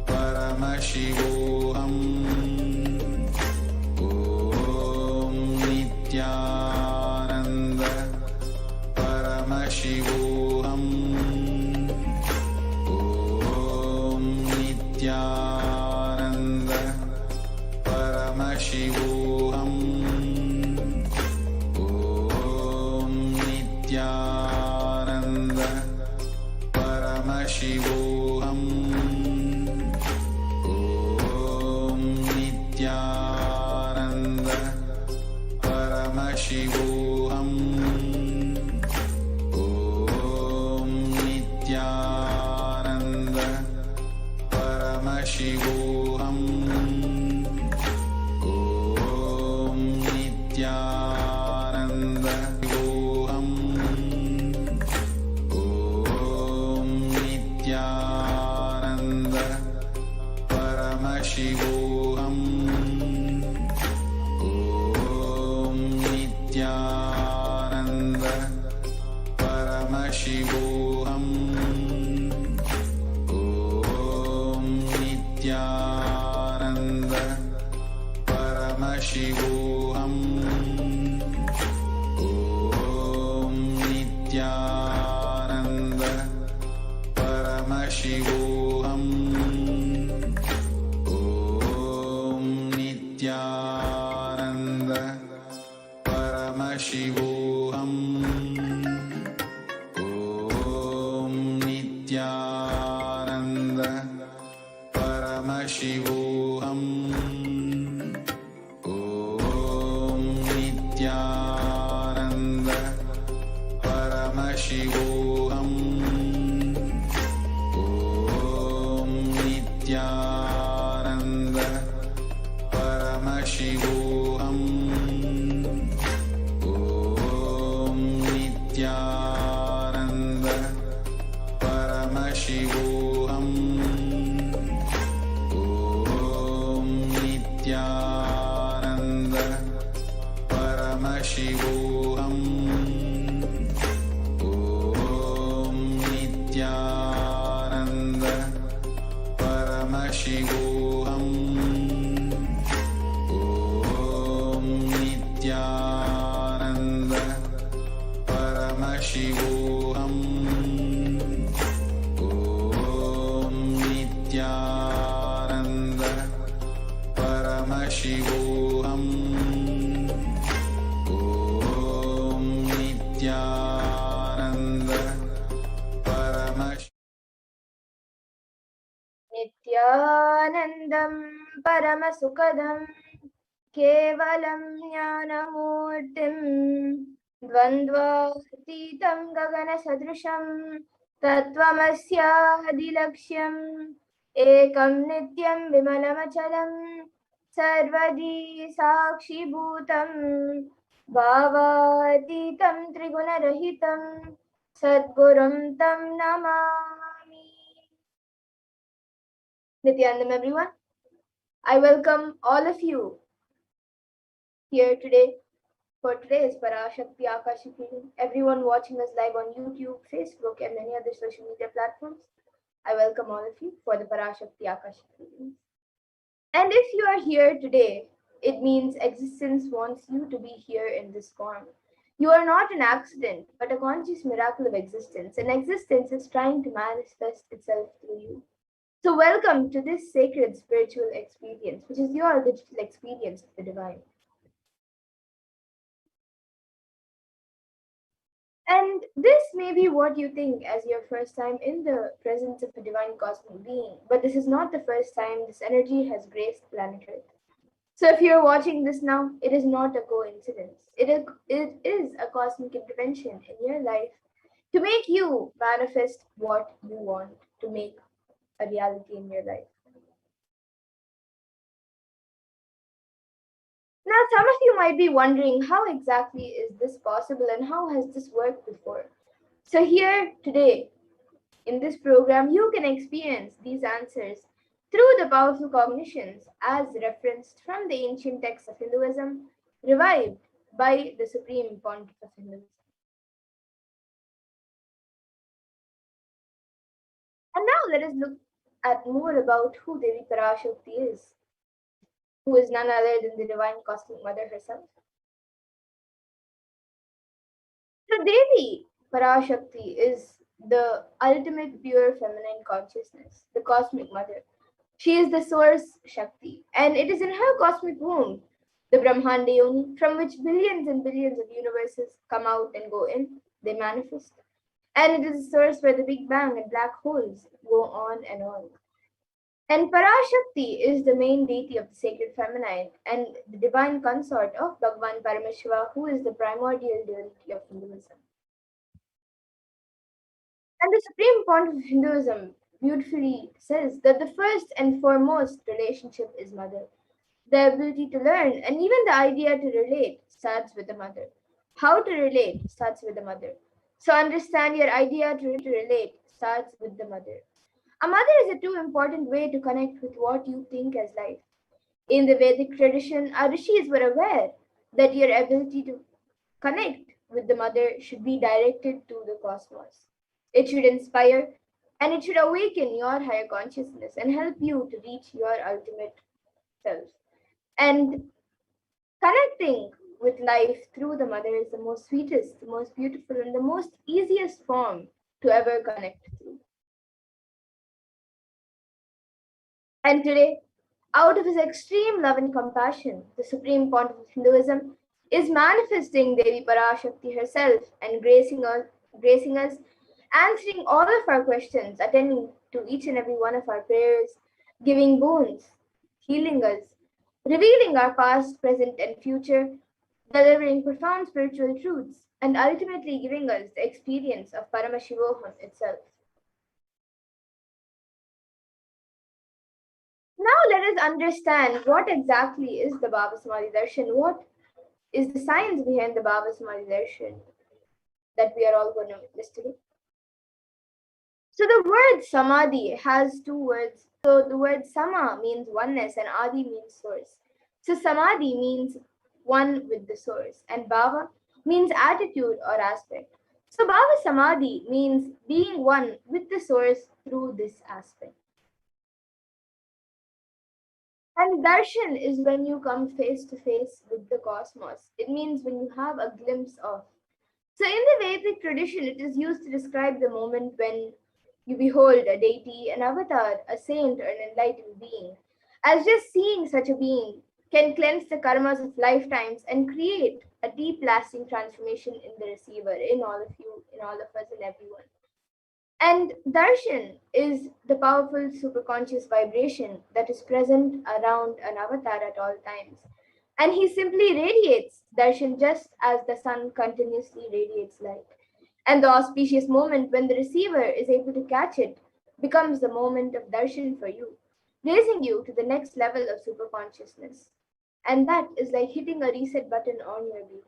Paramashivoham. Om Nithyananda Paramashivoham. Om Nithyananda Paramashivoham. Om Nithyananda Paramashivoham. Om Nithyananda Paramashivoham. Om Nithyananda Paramashivoham. Om Nithyananda Voham. Om Nithyananda Paramashivoham. Om Nithyananda Paramashivoham. Om Nithyananda Paramashivoham. Om Nithyananda Paramashivoham. Om Nithyananda Paramashivoham. Om Nithyananda Paramashivoham. Om Nithyananda Paramashivoham. Om Nithyananda Paramashivoham. Om Nithyananda Paramashivoham. Om Nithyananda Paramashivoham. Om Nithyananda Paramashivoham. Om Nithyananda Paramashivoham. Om Nithyananda Paramashivoham. Om Nithyananda Paramashivoham. Nithyanandam Paramasukadam Kevalam Jnanamurtim Dvandvatitam Gagana Sadrusham Tattvamasya-adilaksham Ekam Nityam Vimalamachalam Sarvadi Sakshi Bhutam Bhavatitam Trigunarahitam Sadgurum Tam Namami. Nithyanandam, everyone. I welcome all of you here today for today's Parashakti Akashic reading. Everyone watching us live on YouTube, Facebook, and many other social media platforms, I welcome all of you for the Parashakti Akashic readings. And if you are here today, it means existence wants you to be here in this form. You are not an accident, but a conscious miracle of existence, and existence is trying to manifest itself through you. So welcome to this sacred spiritual experience, which is your digital experience of the divine. And this may be what you think as your first time in the presence of a divine cosmic being, but this is not the first time this energy has graced planet Earth. So if you're watching this now, it is not a coincidence. It is a cosmic intervention in your life to make you manifest what you want to make a reality in your life. Now, some of you might be wondering how exactly is this possible and how has this worked before? So here today, in this program, you can experience these answers through the powerful cognitions as referenced from the ancient texts of Hinduism, revived by the Supreme Pontiff of Hinduism. And now let us look at more about who Devi Parashakti is, who is none other than the divine cosmic mother herself. So Devi Parashakti is the ultimate pure feminine consciousness, the cosmic mother. She is the source Shakti, and it is in her cosmic womb, the Brahmanda Yoni, from which billions and billions of universes come out and go in, they manifest. And it is the source where the Big Bang and black holes go on and on. And Parashakti is the main deity of the sacred feminine and the divine consort of Bhagavan Paramashiva, who is the primordial deity of Hinduism. And the supreme point of Hinduism beautifully says that the first and foremost relationship is mother. The ability to learn and even the idea to relate starts with the mother. How to relate starts with the mother. So understand your idea to relate starts with the mother. A mother is a too important way to connect with what you think as life. In the Vedic tradition, our rishis were aware that your ability to connect with the mother should be directed to the cosmos. It should inspire and it should awaken your higher consciousness and help you to reach your ultimate self. And connecting with life through the mother is the most sweetest, the most beautiful, and the most easiest form to ever connect through. And today, out of his extreme love and compassion, the supreme pontiff of Hinduism is manifesting Devi Parashakti herself and gracing us, answering all of our questions, attending to each and every one of our prayers, giving boons, healing us, revealing our past, present, and future, delivering profound spiritual truths, and ultimately giving us the experience of Paramashivoham itself. Now let us understand what exactly is the Baba Samadhi Darshan. What is the science behind the Baba Samadhi Darshan that we are all going to list today? So the word Samadhi has two words. So the word Sama means oneness and Adi means source. So Samadhi means one with the source and Baba means attitude or aspect. So Baba Samadhi means being one with the source through this aspect. And darshan is when you come face to face with the cosmos. It means when you have a glimpse of. So, in the Vedic tradition, it is used to describe the moment when you behold a deity, an avatar, a saint, or an enlightened being. As just seeing such a being can cleanse the karmas of lifetimes and create a deep lasting transformation in the receiver, in all of you, in all of us, in everyone. And darshan is the powerful superconscious vibration that is present around an avatar at all times. And he simply radiates darshan just as the sun continuously radiates light. And the auspicious moment when the receiver is able to catch it becomes the moment of darshan for you, raising you to the next level of superconsciousness. And that is like hitting a reset button on your being.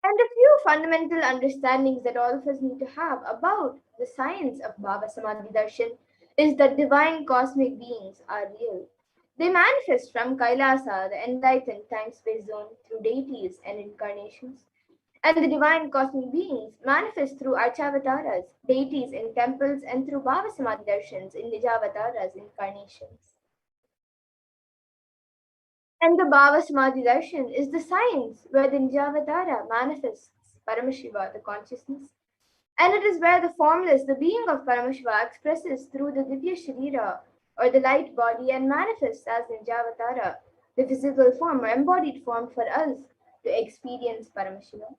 And a few fundamental understandings that all of us need to have about the science of Baba Samadhi Darshan is that divine cosmic beings are real. They manifest from Kailasa, the enlightened time space zone, through deities and incarnations. And the divine cosmic beings manifest through Archavataras, deities in temples, and through Baba Samadhi Darshans in Nijavataras, incarnations. And the Bhava Samadhi Darshan is the science where the Nijavatara manifests Paramashiva, the consciousness. And it is where the formless, the being of Paramashiva, expresses through the Divya Sharira or the light body and manifests as Nijavatara, the physical form or embodied form for us to experience Paramashiva.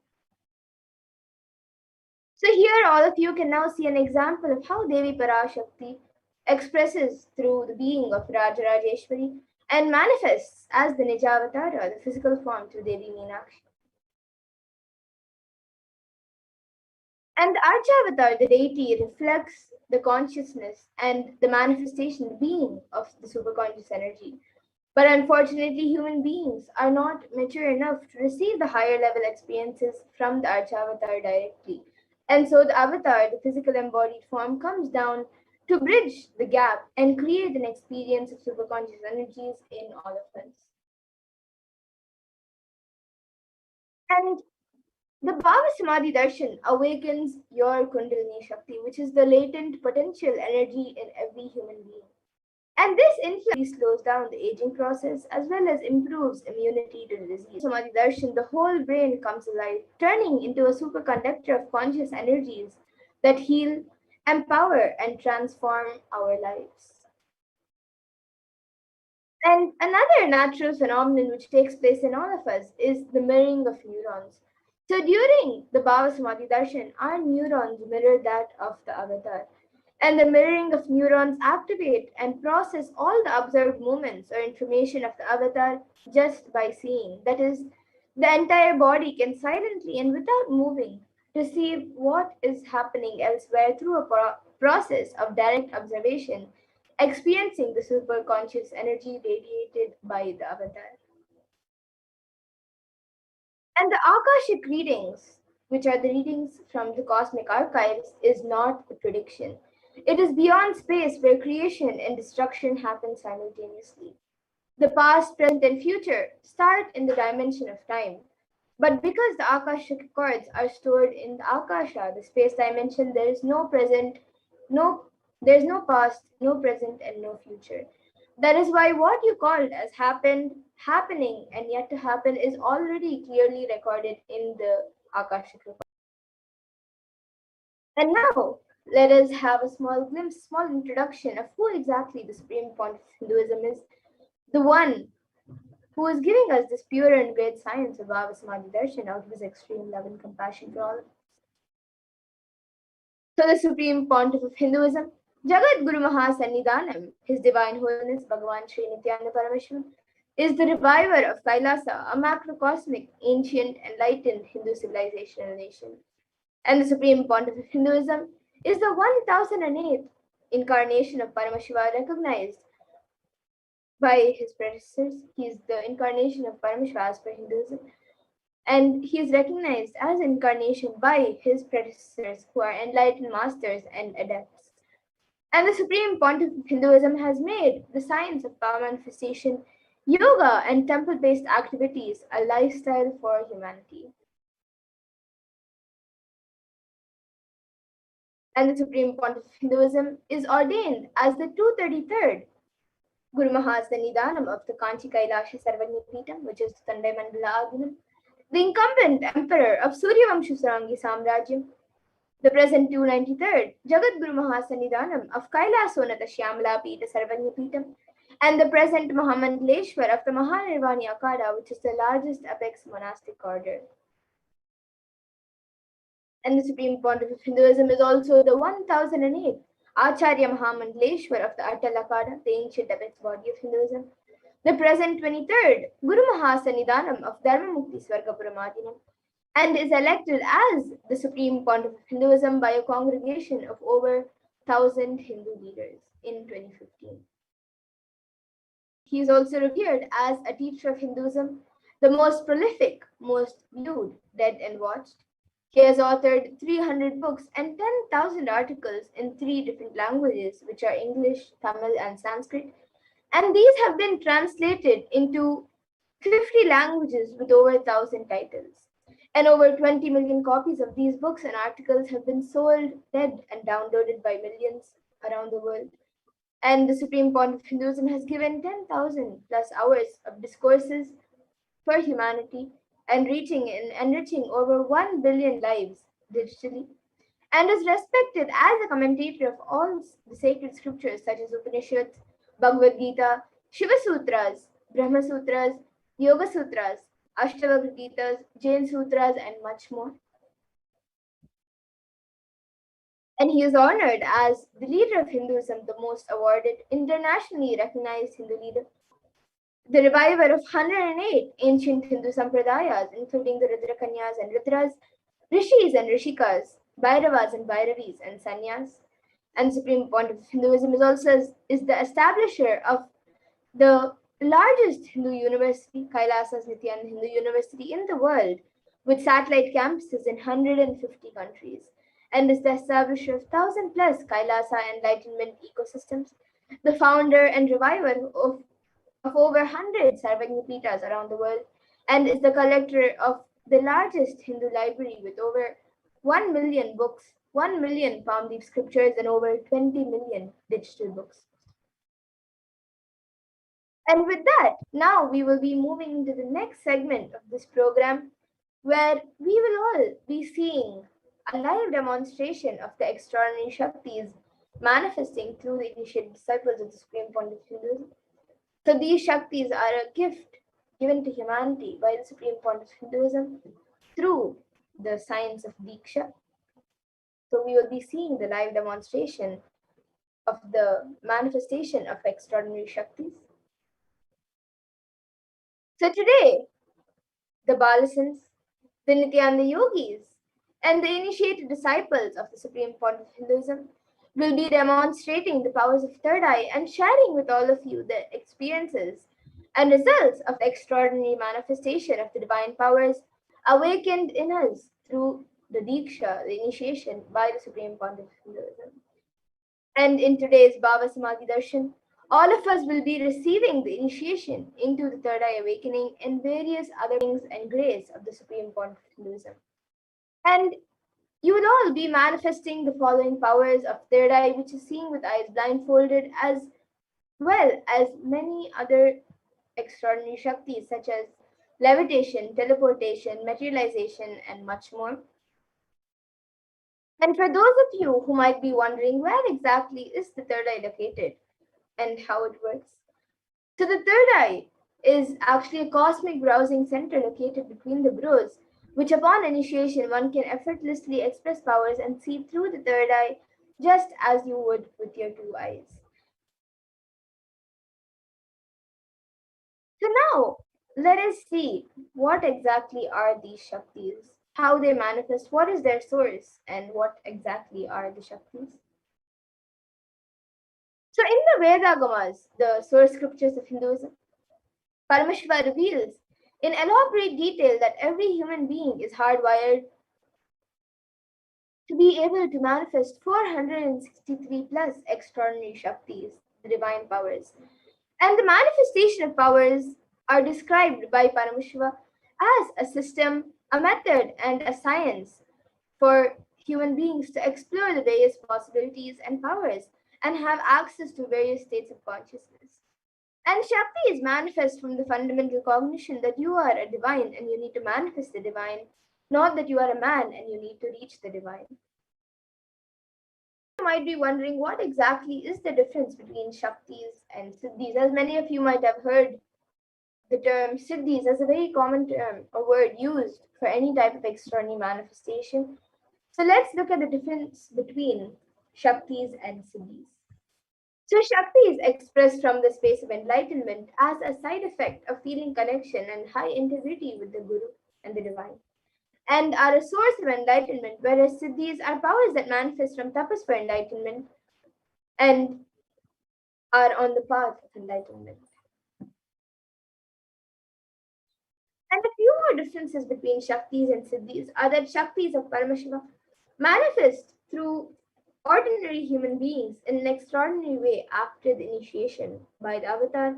So here all of you can now see an example of how Devi Parashakti expresses through the being of Rajarajeshwari and manifests as the Nijavatara, the physical form through Devi Meenakshi. And the Archavatar, the deity, reflects the consciousness and the manifestation, the being of the superconscious energy. But unfortunately, human beings are not mature enough to receive the higher level experiences from the Archavatar directly. And so the avatar, the physical embodied form, comes down to bridge the gap and create an experience of superconscious energies in all of us. And The Bhava Samadhi Darshan awakens your Kundalini Shakti, which is the latent potential energy in every human being. And this influence slows down the aging process as well as improves immunity to disease. Samadhi Darshan, the whole brain comes alive, turning into a superconductor of conscious energies that heal, empower, and transform our lives. And another natural phenomenon which takes place in all of us is the mirroring of neurons. So during the Bhava Samadhi Darshan, our neurons mirror that of the avatar. And the mirroring of neurons activate and process all the observed movements or information of the avatar just by seeing. That is, the entire body can silently and without moving perceive what is happening elsewhere through a process of direct observation, experiencing the superconscious energy radiated by the avatar. And the Akashic readings, which are the readings from the cosmic archives, is not a prediction. It is beyond space where creation and destruction happen simultaneously. The past, present, and future start in the dimension of time. But because the Akashic chords are stored in the Akasha, the space dimension, there is no present, no there is no past, no present, and no future. That is why what you called as happened, happening, and yet to happen is already clearly recorded in the Akashic record. And now, let us have a small glimpse, small introduction of who exactly the Supreme Point of Hinduism is, the one who is giving us this pure and great science of Bhava Samadhi Darshan out of his extreme love and compassion for all of us. So, the Supreme Pontiff of Hinduism, Jagat Guru Mahasannidhanam, His Divine Holiness Bhagavan Sri Nithyananda Paramashivam, is the reviver of Kailasa, a macrocosmic, ancient, enlightened Hindu civilization and nation. And the Supreme Pontiff of Hinduism is the 1008th incarnation of Paramashiva recognized by his predecessors. He is the incarnation of Paramashiva as per Hinduism. And he is recognized as incarnation by his predecessors who are enlightened masters and adepts. And the Supreme Pontiff of Hinduism has made the science of power manifestation, yoga, and temple based activities a lifestyle for humanity. And the Supreme Pontiff of Hinduism is ordained as the 233rd Guru Mahasannidhanam of the Kanchi Kailasha Sarvanya Peetham, which is Tandai Mandala Agunam, the incumbent emperor of Suryavamsha Sarangi Samrajyam, the present 293rd Jagat Guru Mahasannidhanam of Kailasonata Shyamala Peetha Sarvanya Peetham, and the present Mahamandaleshwar of the Mahanirvani Akada, which is the largest apex monastic order. And the Supreme Pontiff of Hinduism is also the 1008th Acharya Mahamandaleshwar of the Atal Akada, the ancient apex body of Hinduism, the present 23rd Guru Mahasannidhanam of Dharmamukti Swargapuramadinam, and is elected as the Supreme Pontiff of Hinduism by a congregation of over 1,000 Hindu leaders in 2015. He is also revered as a teacher of Hinduism, the most prolific, most viewed, read, and watched. He has authored 300 books and 10,000 articles in 3 different languages, which are English, Tamil, and Sanskrit. And these have been translated into 50 languages with over 1,000 titles. And over 20 million copies of these books and articles have been sold, read, and downloaded by millions around the world. And the Supreme Pontiff of Hinduism has given 10,000 plus hours of discourses for humanity and reaching and enriching over 1 billion lives digitally, and is respected as a commentator of all the sacred scriptures such as Upanishads, Bhagavad Gita, Shiva Sutras, Brahma Sutras, Yoga Sutras, Ashtavakra Gitas, Jain Sutras, and much more. And he is honored as the leader of Hinduism, the most awarded, internationally recognized Hindu leader, the reviver of 108 ancient Hindu sampradayas, including the Rudrakanyas and Rudras, Rishis and Rishikas, Bhairavas and Bhairavis, and Sannyas. And Supreme Pontiff of Hinduism is also is the establisher of the largest Hindu university, Kailasa's Nithyananda Hindu University in the world, with satellite campuses in 150 countries, and is the establisher of 1,000 plus Kailasa enlightenment ecosystems, the founder and reviver of over 100 Sarvagna Peethas around the world, and is the collector of the largest Hindu library with over 1 million books, 1 million palm leaf scriptures, and over 20 million digital books. And with that, now we will be moving into the next segment of this program where we will all be seeing a live demonstration of the extraordinary Shaktis manifesting through the initiated disciples of the Supreme Point of Hinduism. So these Shaktis are a gift given to humanity by the Supreme Point of Hinduism through the science of Diksha. So we will be seeing the live demonstration of the manifestation of extraordinary Shaktis. So today, the Balasans, the Nithyananda Yogis, and the initiated disciples of the Supreme Point of Hinduism will be demonstrating the powers of third eye and sharing with all of you the experiences and results of the extraordinary manifestation of the divine powers awakened in us through the Diksha, the initiation by the Supreme Point of Hinduism. And in today's Bhava Samadhi Darshan, all of us will be receiving the initiation into the third eye awakening and various other things and grace of the Supreme Point of Hinduism. And you will all be manifesting the following powers of third eye, which is seeing with eyes blindfolded, as well as many other extraordinary Shaktis such as levitation, teleportation, materialization, and much more. And for those of you who might be wondering where exactly is the third eye located and how it works. So the third eye is actually a cosmic browsing center located between the brows, which upon initiation one can effortlessly express powers and see through the third eye just as you would with your two eyes. So now let us see what exactly are these Shaktis, how they manifest, what is their source, and what exactly are the Shaktis. So in the Vedagamas, the source scriptures of Hinduism, Paramashiva reveals in elaborate detail that every human being is hardwired to be able to manifest 463 plus extraordinary Shaktis, the divine powers. And the manifestation of powers are described by Paramashiva as a system, a method, and a science for human beings to explore the various possibilities and powers and have access to various states of consciousness. And Shakti is manifest from the fundamental cognition that you are a divine and you need to manifest the divine, not that you are a man and you need to reach the divine. You might be wondering what exactly is the difference between Shaktis and Siddhis. As many of you might have heard the term Siddhis as a very common term or word used for any type of extraordinary manifestation. So let's look at the difference between Shaktis and Siddhis. So Shakti is expressed from the space of enlightenment as a side effect of feeling connection and high integrity with the Guru and the divine, and are a source of enlightenment, whereas Siddhis are powers that manifest from tapas for enlightenment and are on the path of enlightenment. And a few more differences between Shaktis and Siddhis are that Shaktis of Paramashiva manifest through ordinary human beings in an extraordinary way after the initiation by the avatar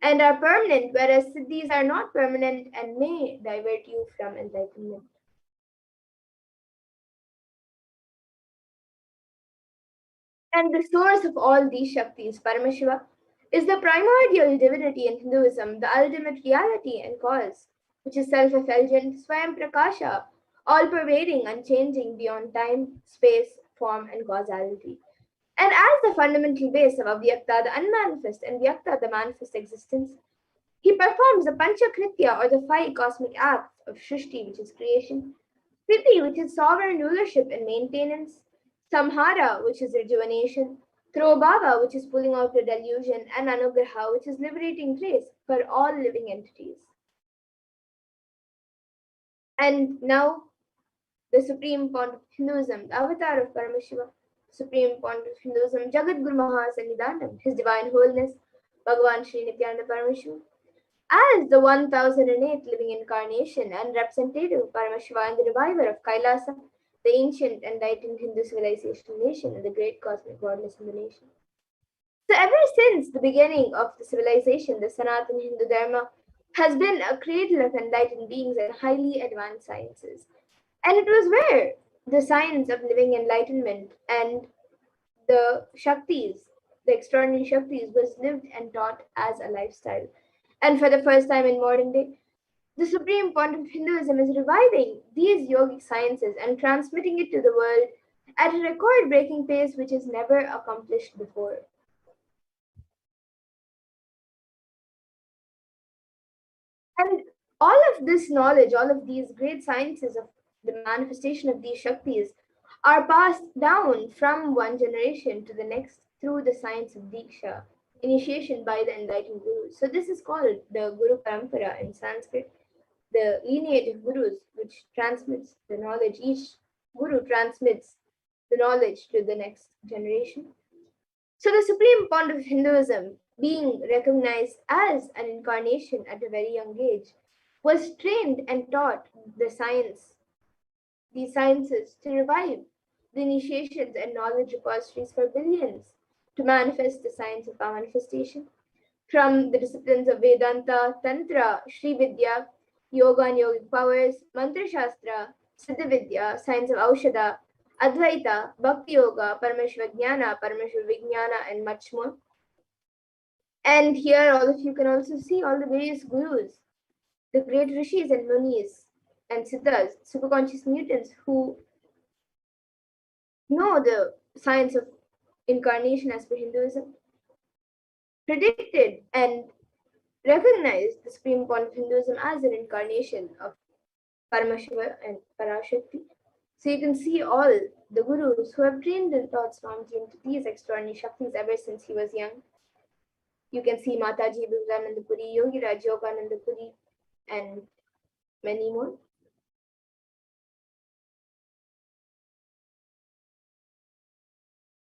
and are permanent, whereas Siddhis are not permanent and may divert you from enlightenment. And the source of all these Shaktis, Paramashiva, is the primordial divinity in Hinduism, the ultimate reality and cause, which is self-effulgent, Swayam Prakasha, all-pervading, unchanging beyond time, space, form, and causality. And as the fundamental base of Avyakta, the unmanifest, and Vyakta, the manifest existence, he performs the Panchakritya or the five cosmic acts of Shrishti, which is creation, Sthiti, which is sovereign rulership and maintenance, Samhara, which is rejuvenation, Throbhava, which is pulling out the delusion, and Anugraha, which is liberating grace for all living entities. And now, the Supreme Point of Hinduism, the avatar of Paramashiva, Supreme Point of Hinduism, Jagat Guru Mahasannidhanam, His Divine Holiness, Bhagavan Sri Nithyananda Paramashivam, as the 1008th living incarnation and representative of Paramashiva and the reviver of Kailasa, the ancient enlightened Hindu civilization nation and the great cosmic godless in the nation. So ever since the beginning of the civilization, the Sanatana Hindu Dharma has been a cradle of enlightened beings and highly advanced sciences. And it was where the science of living enlightenment and the Shaktis, the extraordinary Shaktis, was lived and taught as a lifestyle. And for the first time in modern day, the Supreme Point of Hinduism is reviving these yogic sciences and transmitting it to the world at a record breaking pace which is never accomplished before. And all of this knowledge, all of these great sciences of the manifestation of these Shaktis are passed down from one generation to the next through the science of Diksha, initiation by the enlightened gurus. So this is called the Guru Parampara in Sanskrit, the lineage of gurus, which transmits the knowledge. Each guru transmits the knowledge to the next generation. So the supreme point of Hinduism, being recognized as an incarnation at a very young age, was trained and taught these sciences to revive the initiations and knowledge repositories for billions to manifest the science of our manifestation. From the disciplines of Vedanta, Tantra, Sri Vidya, Yoga and Yogic powers, Mantra Shastra, Siddha Vidya, science of Aushadha, Advaita, Bhakti Yoga, Paramashiva Vijnana, and much more. And here, all of you can also see all the various gurus, the great rishis and munis and siddhas, superconscious mutants who know the science of incarnation as per Hinduism, predicted and recognized the supreme point of Hinduism as an incarnation of Paramashiva and Parashakti. So you can see all the gurus who have trained and taught Swamiji into these extraordinary Shaktis ever since he was young. You can see Mataji Bhuvrananda Puri, Yogi Raj Yogananda Puri, and many more.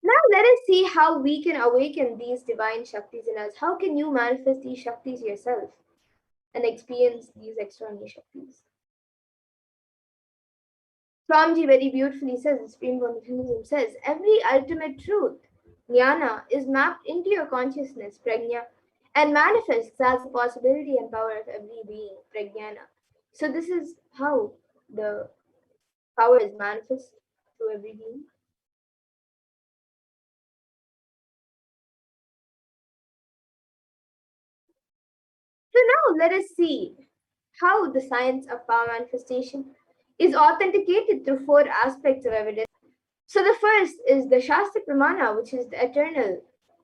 Now let us see how we can awaken these divine Shaktis in us. How can you manifest these Shaktis yourself and experience these extraordinary Shaktis? Swamiji very beautifully says, the Supreme One of Hinduism says, every ultimate truth, jnana, is mapped into your consciousness, prajna, and manifests as the possibility and power of every being, prajnana. So this is how the power is manifest to every being. So now let us see how the science of power manifestation is authenticated through four aspects of evidence. So the first is the Shastra Pramana, which is the eternal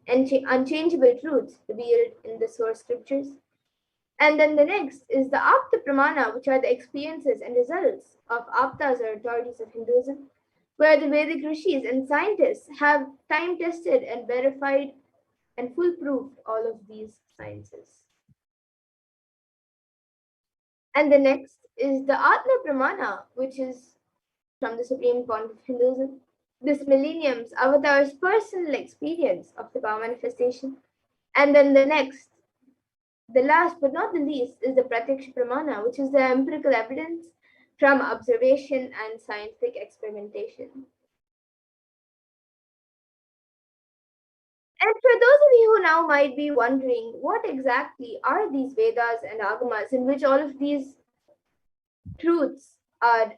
and unchangeable truths revealed in the source scriptures. And then the next is the Apta Pramana, which are the experiences and results of Aptas or authorities of Hinduism, where the Vedic rishis and scientists have time tested and verified and foolproofed all of these sciences. And the next is the Atma Pramana, which is from the supreme point of Hinduism, this millennium's avatar's personal experience of the power manifestation. And then the last but not the least, is the Pratyaksha Pramana, which is the empirical evidence from observation and scientific experimentation. And for those of you who now might be wondering, what exactly are these Vedas and Agamas in which all of these truths are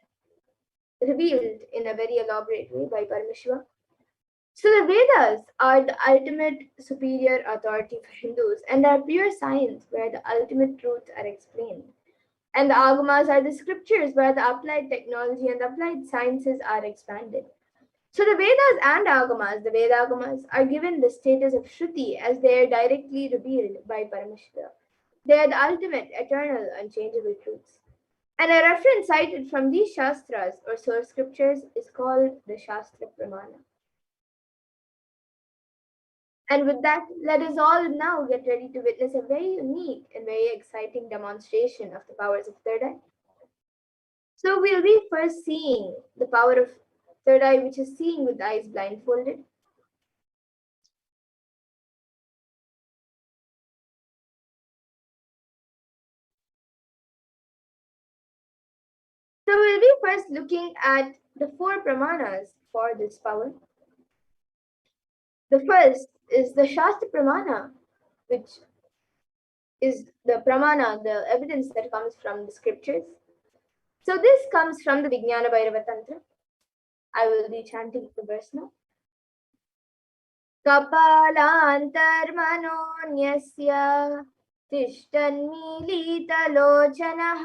revealed in a very elaborate way by Paramashiva? So the Vedas are the ultimate superior authority for Hindus and are pure science where the ultimate truths are explained. And the Agamas are the scriptures where the applied technology and the applied sciences are expanded. So the Vedas and Agamas, the Vedagamas, are given the status of Shruti as they are directly revealed by Paramashiva. They are the ultimate, eternal, unchangeable truths. And a reference cited from these Shastras or source scriptures is called the Shastra Pramana. And with that, let us all now get ready to witness a very unique and very exciting demonstration of the powers of third eye. So we'll be first seeing the power of third eye, which is seeing with eyes blindfolded. So we'll be first looking at the four pramanas for this power. The first is the Shastra Pramana, which is the pramana, the evidence that comes from the scriptures. So this comes from the Vijnana Bhairava Tantra. I will be chanting the verse now. Kapalantarmanonyasya तिष्ठन्मीलितलोचनः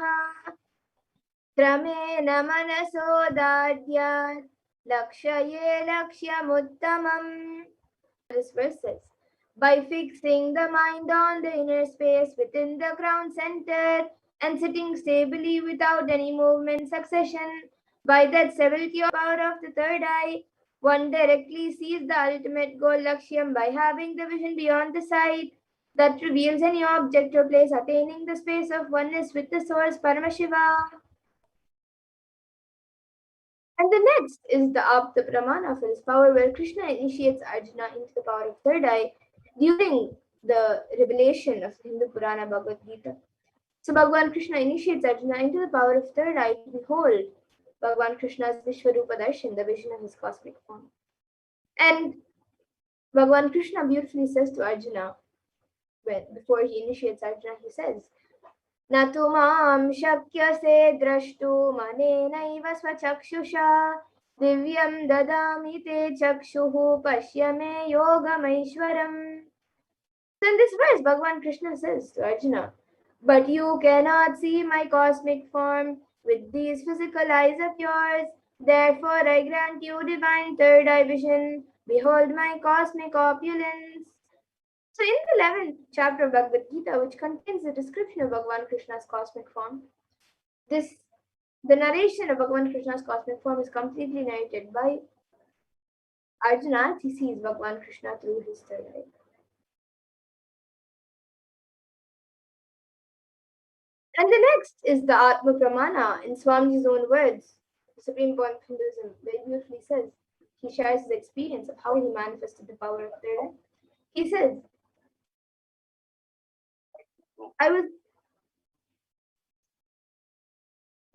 क्रमेण मनसोदार्यात् lakshye lakshyamuttama. This verse says, by fixing the mind on the inner space within the crown center and sitting stably without any movement succession, by that stability of power of the third eye, one directly sees the ultimate goal lakshyam by having the vision beyond the sight that reveals any object or place, attaining the space of oneness with the source Paramashiva. And the next is the Apta Pramana for his power, where Krishna initiates Arjuna into the power of third eye during the revelation of the Hindu Purana Bhagavad Gita. So Bhagavan Krishna initiates Arjuna into the power of third eye to behold Bhagavan Krishna's Vishwarupa Darshan, the vision of his cosmic form. And Bhagavan Krishna beautifully says to Arjuna, before he initiates Arjuna, he says, न तु मां शक्यसे द्रष्टुमनेनैव स्वचक्षुषा दिव्यं ददामि ते चक्षुः पश्य मे योगमैश्वरम्. So in this verse, Bhagavan Krishna says to Arjuna, but you cannot see my cosmic form with these physical eyes of yours. Therefore, I grant you divine third eye vision. Behold my cosmic opulence. So in the 11th chapter of Bhagavad Gita, which contains the description of Bhagavan Krishna's cosmic form, the narration of Bhagavan Krishna's cosmic form is completely narrated by Arjuna as he sees Bhagavan Krishna through his third eye. And the next is the Atma Pramana in Swamiji's own words. The Supreme Point of Hinduism very beautifully says, he shares his experience of how he manifested the power of third eye. He says,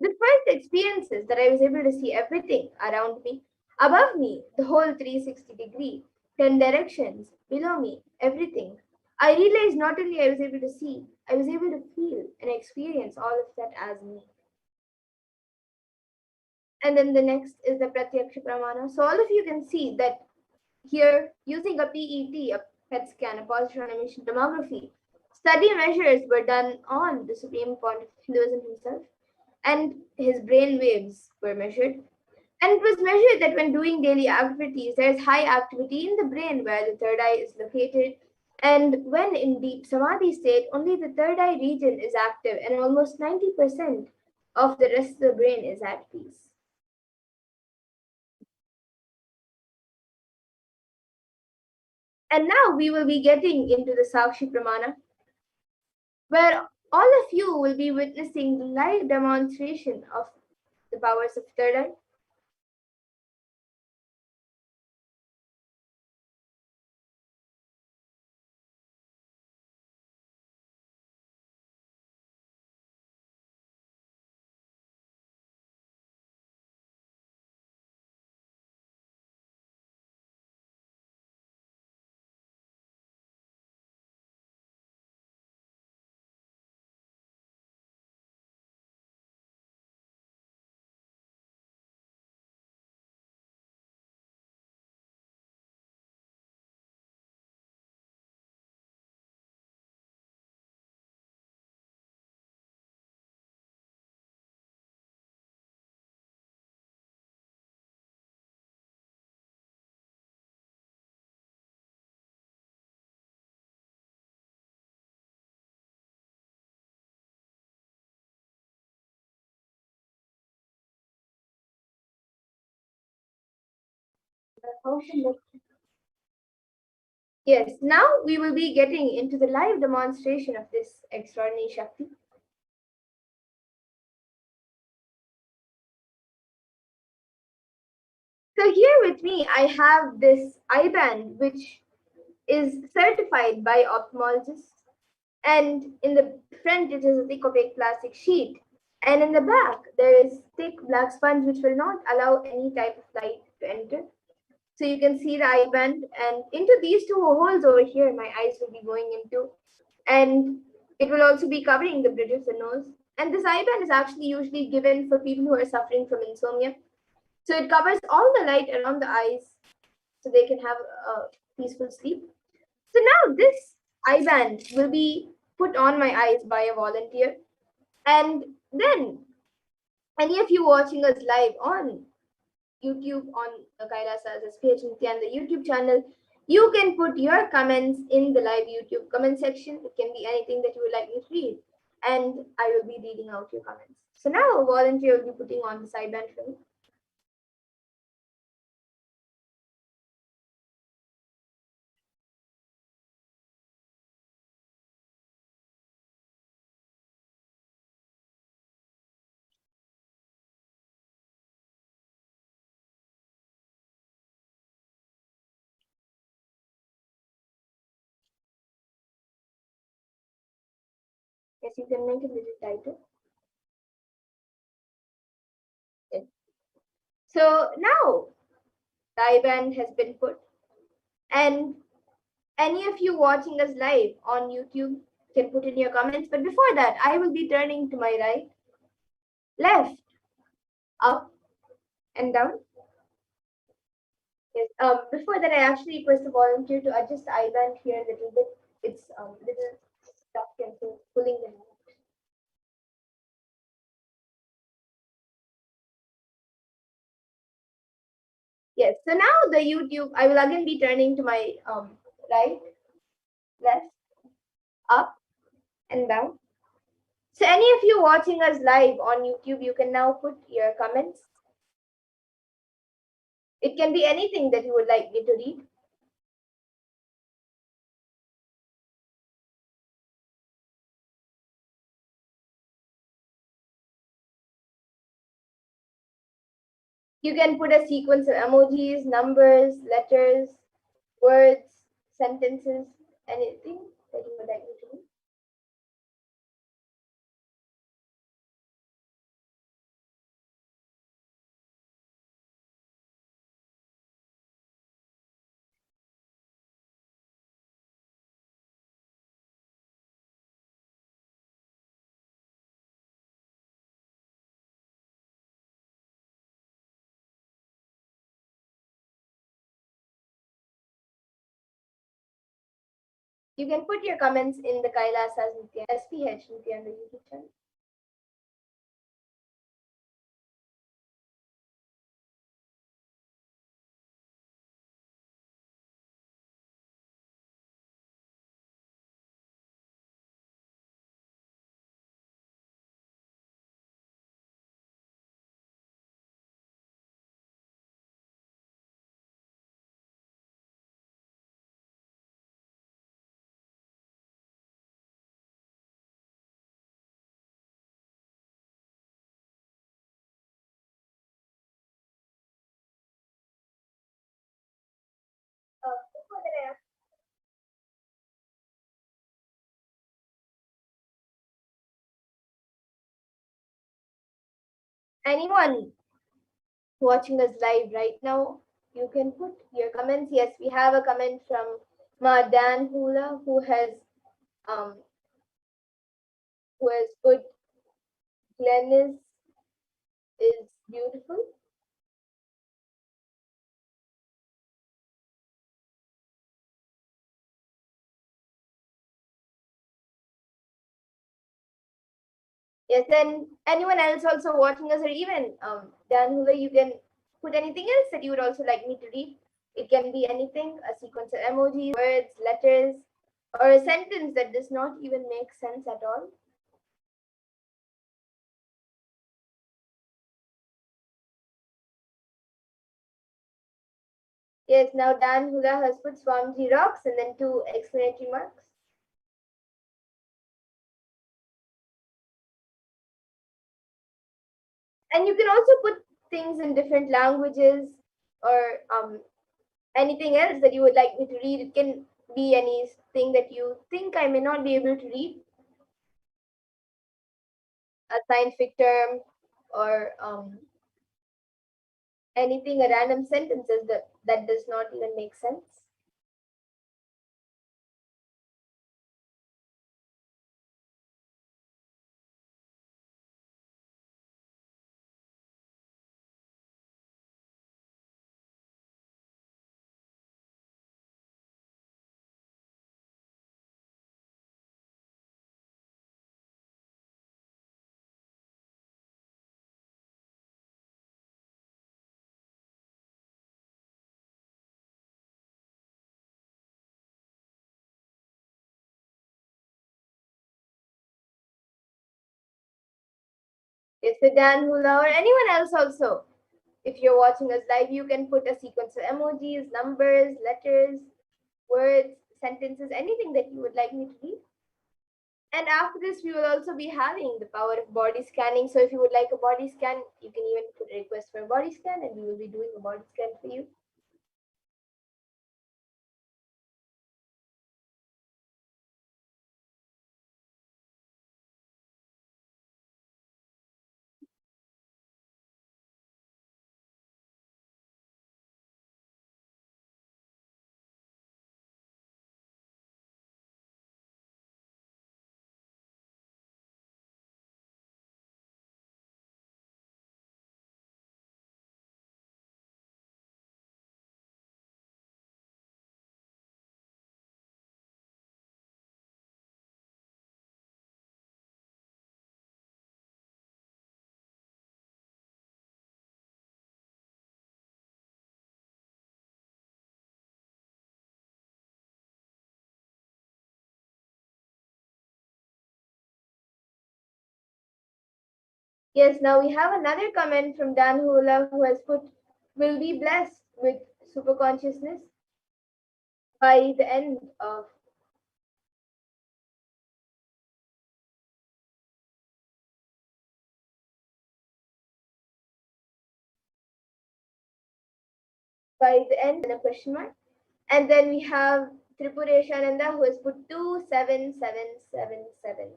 the first experience is that I was able to see everything around me, above me, the whole 360 degree, 10 directions, below me, everything. I realized not only I was able to see, I was able to feel and experience all of that as me. And then the next is the Pratyaksha Pramana. So all of you can see that here, using a PET, a PET scan, a positron emission tomography, study measures were done on the Supreme Point of Hinduism himself, and his brain waves were measured. And it was measured that when doing daily activities, there is high activity in the brain where the third eye is located. And when in deep samadhi state, only the third eye region is active and almost 90% of the rest of the brain is at peace. And now we will be getting into the Sakshi Pramana, where all of you will be witnessing the live demonstration of the powers of third eye. Yes, now we will be getting into the live demonstration of this extraordinary Shakti. So here with me, I have this eye band, which is certified by ophthalmologists. And in the front, it is a thick opaque plastic sheet. And in the back, there is thick black sponge, which will not allow any type of light to enter. So you can see the eye band, and into these two holes over here, my eyes will be going into. And It will also be covering the bridge of the nose. And this eye band is actually usually given for people who are suffering from insomnia. So it covers all the light around the eyes so they can have a peaceful sleep. So now this eye band will be put on my eyes by a volunteer. And then any of you watching us live on YouTube on Kailasa's HDH Nithyananda YouTube channel, you can put your comments in the live YouTube comment section. It can be anything that you would like me to read, and I will be reading out your comments. So now a volunteer will be putting on the side band for me. Yes, you can make it a little tighter. Yes. So now the eye band has been put, and any of you watching us live on YouTube can put in your comments. But before that, I will be turning to my right, left, up, and down. Yes. Before that, I actually request the volunteer to adjust the eye band here a little bit. It's little stuck and so pulling the hand. Yes. So now the YouTube, I will again be turning to my right, left, up, and down. So any of you watching us live on YouTube, you can now put your comments. It can be anything that you would like me to read. You can put a sequence of emojis, numbers, letters, words, sentences, anything that you would like me to read. You can put your comments in the Kailasa's SPH Nithyananda YouTube channel. Before that, anyone watching us live right now, you can put your comments. Yes, we have a comment from Dan Hula um who has put Glennis is beautiful. Yes, then anyone else also watching us, or even Dan Hula, you can put anything else that you would also like me to read. It can be anything, a sequence of emojis, words, letters, or a sentence that does not even make sense at all. Yes, now Dan Hula has put Swamji rocks and then 2 exclamatory marks. And you can also put things in different languages or anything else that you would like me to read. It can be anything that you think I may not be able to read, a scientific term or anything, a random sentences that does not even make sense. It's the Dan Hula or anyone else also. If you're watching us live, you can put a sequence of emojis, numbers, letters, words, sentences, anything that you would like me to read. And after this, we will also be having the power of body scanning. So if you would like a body scan, you can even put a request for a body scan and we will be doing a body scan for you. Yes, now we have another comment from Dan Hula who has put, will be blessed with super consciousness by the end of and a question mark. And then we have Tripureshananda who has put 27777.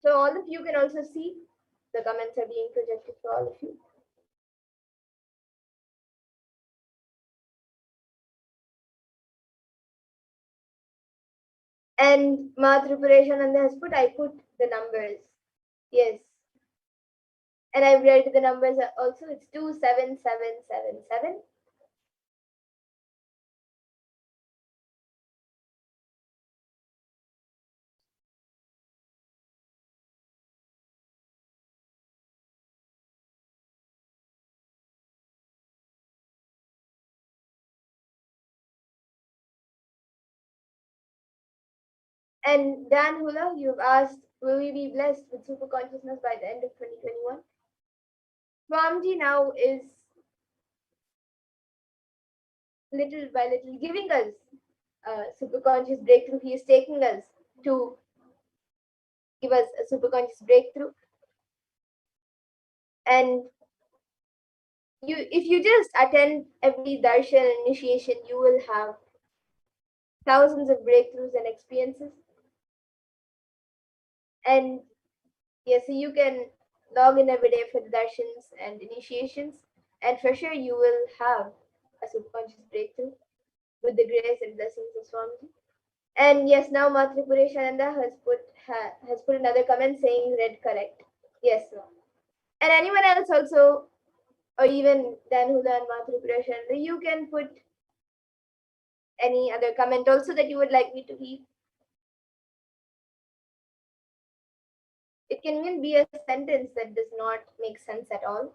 So all of you can also see the comments are being projected for all of you. And Ma Tripureshananda has put, I put the numbers. Yes. And I've read the numbers also. It's 27777. And Dan Hula, you've asked, will we be blessed with super consciousness by the end of 2021? Swamji now is little by little giving us super conscious breakthrough. He is taking us to give us a super conscious breakthrough. And if you just attend every darshan initiation, you will have thousands of breakthroughs and experiences. And yes, so you can log in every day for the darshans and initiations, and for sure you will have a subconscious breakthrough with the grace and blessings of Swamiji. And yes, now Matripureshananda has put another comment saying read correct. Yes, ma'am. And anyone else also, or even Dan Hula and Matripureshananda, you can put any other comment also that you would like me to read. It can even be a sentence that does not make sense at all.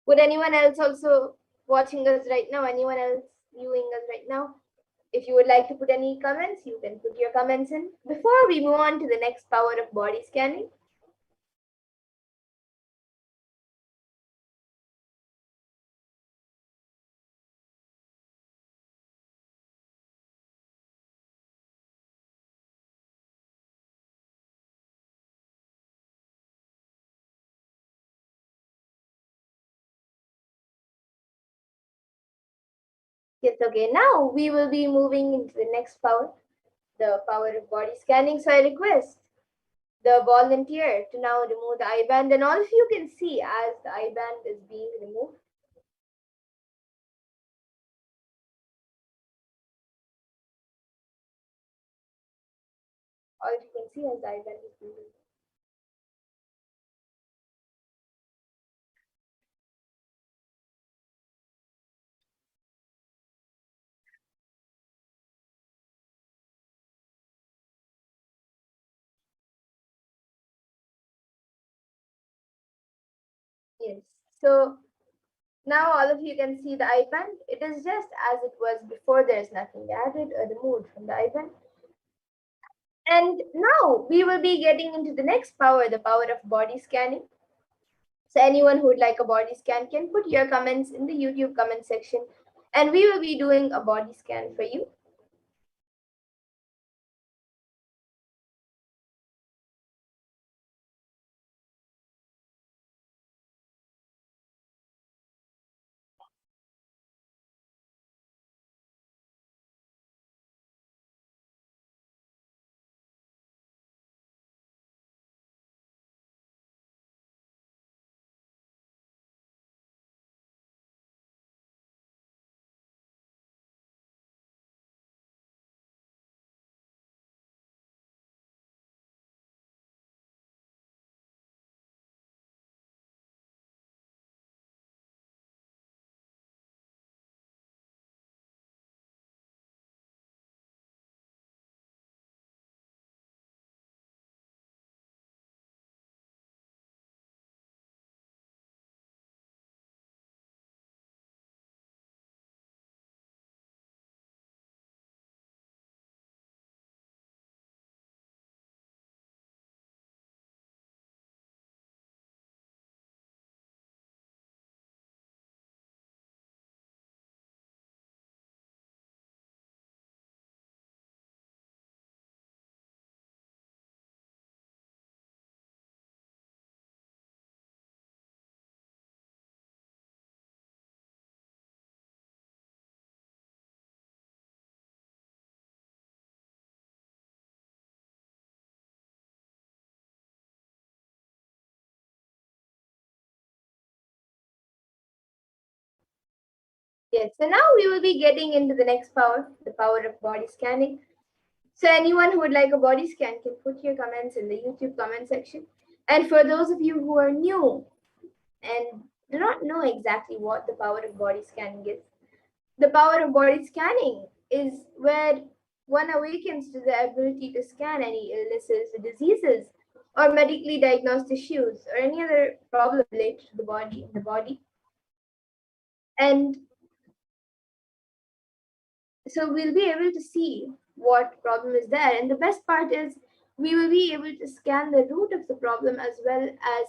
Would anyone else also watching us right now, anyone else viewing us right now? If you would like to put any comments, you can put your comments in. Before we move on to the next power of body scanning, Yes, okay. Now we will be moving into the next power, the power of body scanning. So I request the volunteer to now remove the eye band, and all of you can see as the eye band is being removed. All of you can see as the eye band is being removed. Yes. So now all of you can see the eye band. It is just as it was before. There is nothing added or removed from the eye band. And now we will be getting into the next power, the power of body scanning. So anyone who would like a body scan can put your comments in the YouTube comment section, and we will be doing a body scan for you. Yes, so now we will be getting into the next power, the power of body scanning. So anyone who would like a body scan can put your comments in the YouTube comment section. And for those of you who are new and do not know exactly what the power of body scanning is, the power of body scanning is where one awakens to the ability to scan any illnesses, diseases, or medically diagnosed issues, or any other problem related to the body in the body. And so we'll be able to see what problem is there. And the best part is we will be able to scan the root of the problem as well as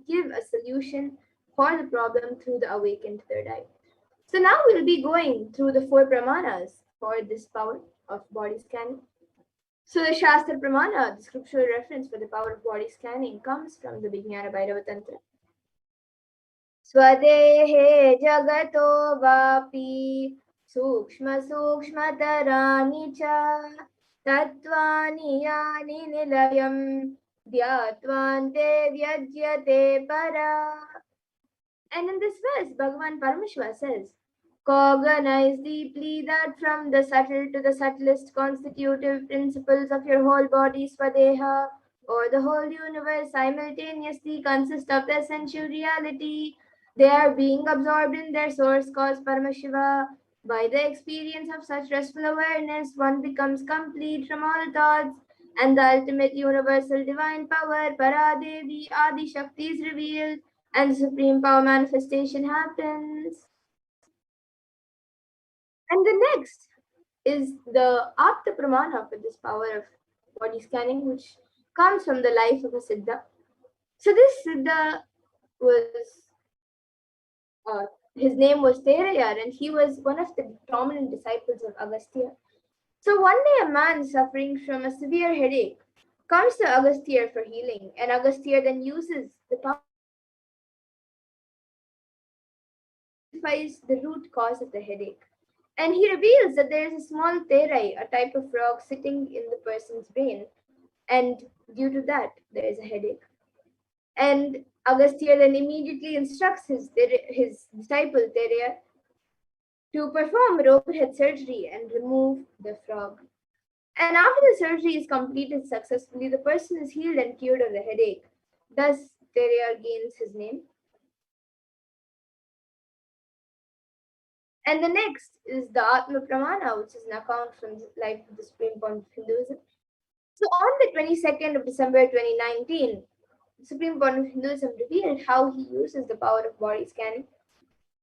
give a solution for the problem through the awakened third eye. So now we'll be going through the four pramanas for this power of body scanning. So the Shastra Pramana, the scriptural reference for the power of body scanning, comes from the Vijnana Bhairava Tantra. Swadehe jagato vapi sukshma sukshmataraani cha tattvani yani nilayam dhyatvante vyajyate para. And in this verse, Bhagavan Paramashiva says, cognize deeply that from the subtle to the subtlest constitutive principles of your whole body, Swadeha, or the whole universe simultaneously consist of the essential reality. They are being absorbed in their source cause Paramashiva. By the experience of such restful awareness, one becomes complete from all thoughts, and the ultimate universal divine power, Paradevi Adi Shakti, is revealed, and the supreme power manifestation happens. And the next is the Apta Pramana for this power of body scanning, which comes from the life of a Siddha. So this Siddha was, his name was Terayar, and he was one of the prominent disciples of Agastya. So one day a man suffering from a severe headache comes to Agastya for healing, and Agastya then uses the power the root cause of the headache. And he reveals that there is a small therai, a type of frog, sitting in the person's brain, and due to that, there is a headache. And Agastya then immediately instructs his disciple Thereya to perform rope head surgery and remove the frog. And after the surgery is completed successfully, the person is healed and cured of the headache. Thus, Thereya gains his name. And the next is the Atma Pramana, which is an account from the life of the Supreme Point of Hinduism. So, on the 22nd of December 2019, the Supreme Point of Hinduism revealed how he uses the power of body scanning.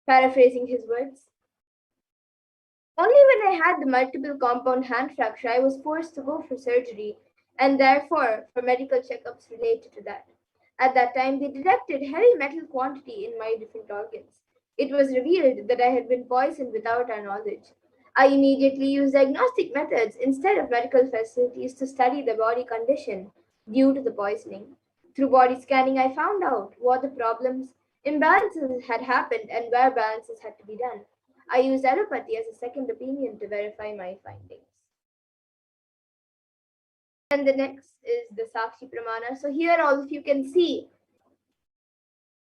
Paraphrasing his words, only when I had the multiple compound hand fracture, I was forced to go for surgery and therefore for medical checkups related to that. At that time, they detected heavy metal quantity in my different organs. It was revealed that I had been poisoned without our knowledge. I immediately used diagnostic methods instead of medical facilities to study the body condition due to the poisoning. Through body scanning, I found out what the problems, imbalances had happened and where balances had to be done. I used allopathy as a second opinion to verify my findings. And the next is the Sakshi Pramana. So here all of you can see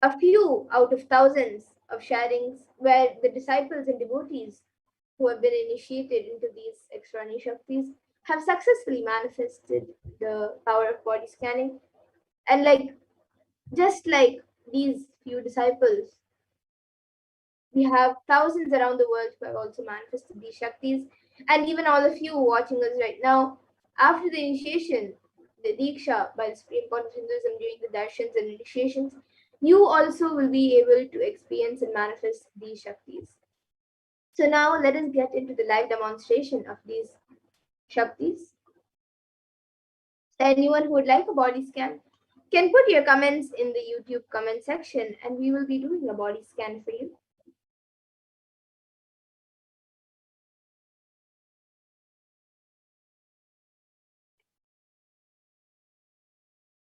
a few out of thousands of sharings where the disciples and devotees who have been initiated into these extraordinary Shaktis have successfully manifested the power of body scanning. And just like these few disciples, we have thousands around the world who have also manifested these Shaktis. And even all of you watching us right now, after the initiation, the Diksha by the Supreme Point of Hinduism during the darshans and initiations, you also will be able to experience and manifest these Shaktis. So now let us get into the live demonstration of these Shaktis. Anyone who would like a body scan can put your comments in the YouTube comment section and we will be doing a body scan for you.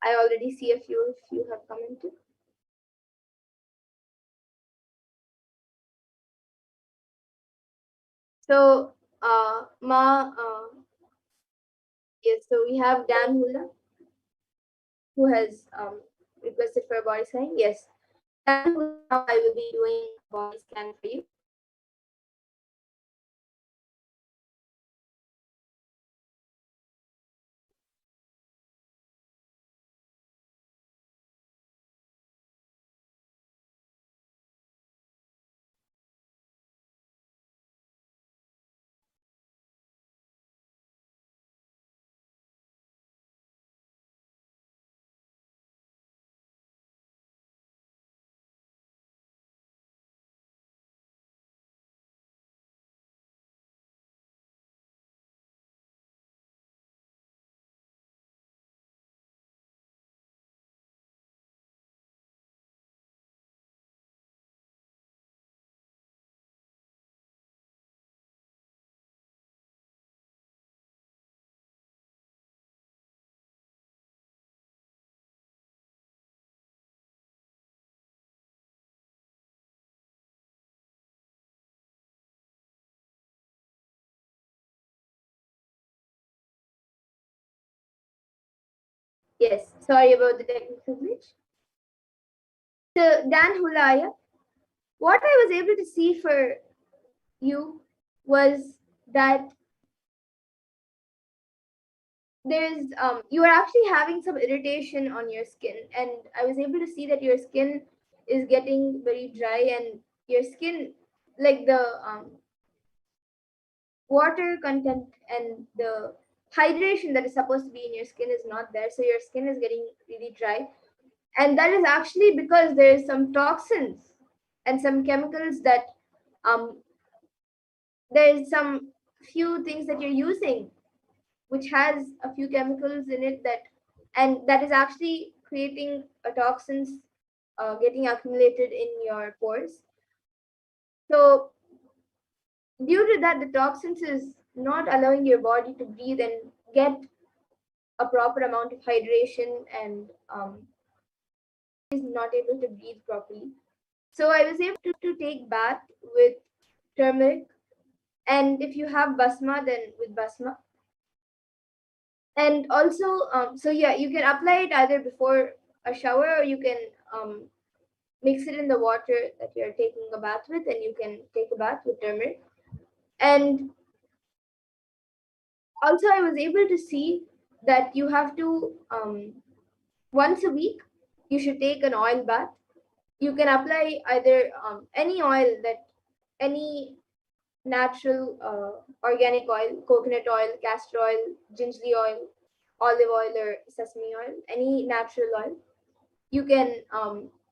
I already see a few of you have commented. So, yes, so we have Dan Hula who has requested for a body scan. Yes, Dan Hula, now I will be doing a body scan for you. Yes, sorry about the technical glitch. So, Dan Hulaya, what I was able to see for you was that there's you are actually having some irritation on your skin, and I was able to see that your skin is getting very dry and your skin, like the water content and the hydration that is supposed to be in your skin is not there, so your skin is getting really dry, and that is actually because there is some toxins and some chemicals that there is some few things that you're using which has a few chemicals in it that is actually creating a toxins getting accumulated in your pores. So due to that, the toxins is not allowing your body to breathe and get a proper amount of hydration, and is not able to breathe properly. So I was able to take bath with turmeric And if you have basma, then with basma. And also, so yeah, you can apply it either before a shower, or you can mix it in the water that you're taking a bath with, and you can take a bath with turmeric. And also, I was able to see that you have to once a week you should take an oil bath. You can apply either any oil, that any natural organic oil, coconut oil, castor oil, gingerly oil, olive oil, or sesame oil, any natural oil. You can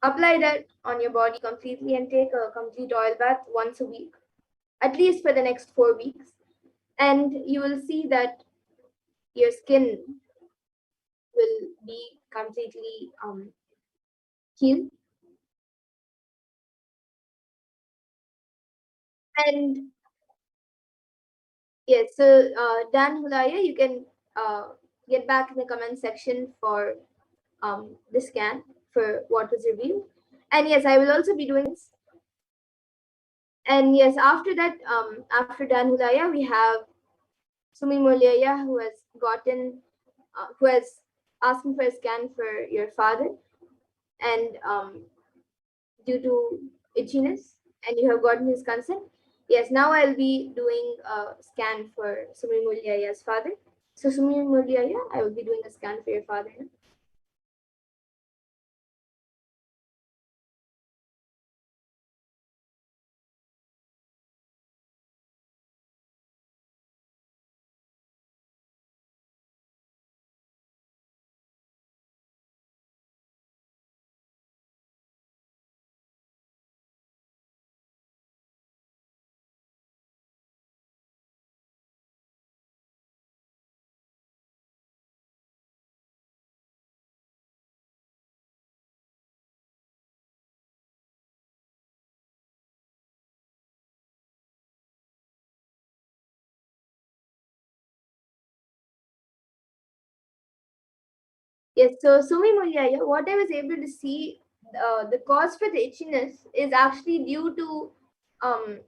apply that on your body completely and take a complete oil bath once a week, at least for the next 4 weeks. And you will see that your skin will be completely healed. And yes, so Dan Hulaya, you can get back in the comment section for the scan for what was revealed. And yes, I will also be doing this. And yes, after that, after Dan Hulaya, we have Sumi Mulyaya, who has gotten, who has asking for a scan for your father, and due to itchiness, and you have gotten his consent. Yes, now I'll be doing a scan for Sumi Mulyaya's father. So Sumi Mulyaya, I will be doing a scan for your father now. Yes, so Sumi Mulyaya, what I was able to see, the cause for the itchiness is actually due to um,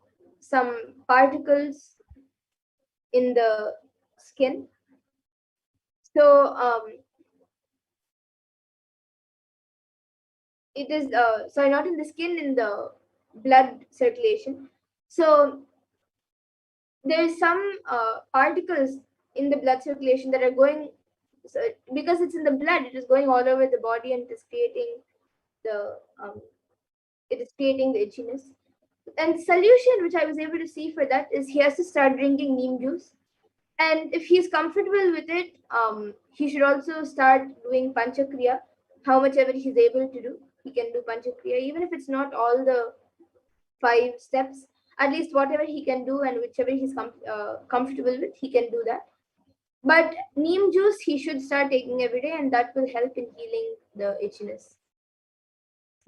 some particles in the skin. So it is sorry, not in the skin, in the blood circulation. So there's some particles in the blood circulation that are going, so because it's in the blood, it is going all over the body, and the um, it is creating the itchiness. And solution which I was able to see for that is he has to start drinking neem juice. And if he's comfortable with it, he should also start doing panchakriya. How much ever he's able to do, he can do panchakriya, even if it's not all the 5 steps. At least whatever he can do, and whichever he's comfortable with, he can do that. But neem juice he should start taking every day, and that will help in healing the itchiness.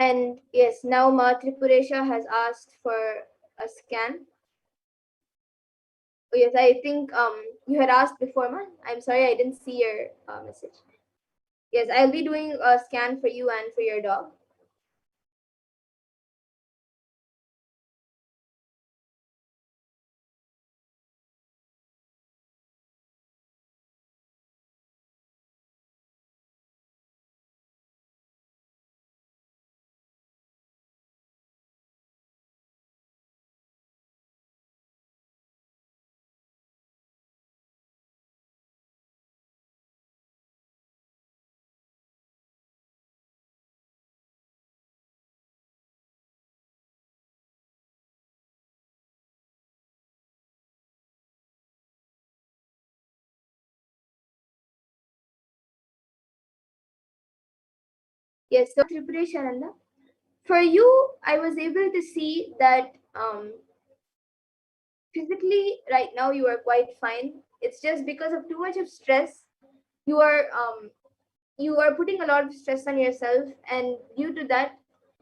And yes, now Ma Tripuresha has asked for a scan. Oh, yes, I think you had asked before, Ma. I'm sorry, I didn't see your message. Yes, I'll be doing a scan for you and for your dog. Yes, so Tripureshananda, for you, I was able to see that physically right now you are quite fine. It's just because of too much of stress, you are putting a lot of stress on yourself, and due to that,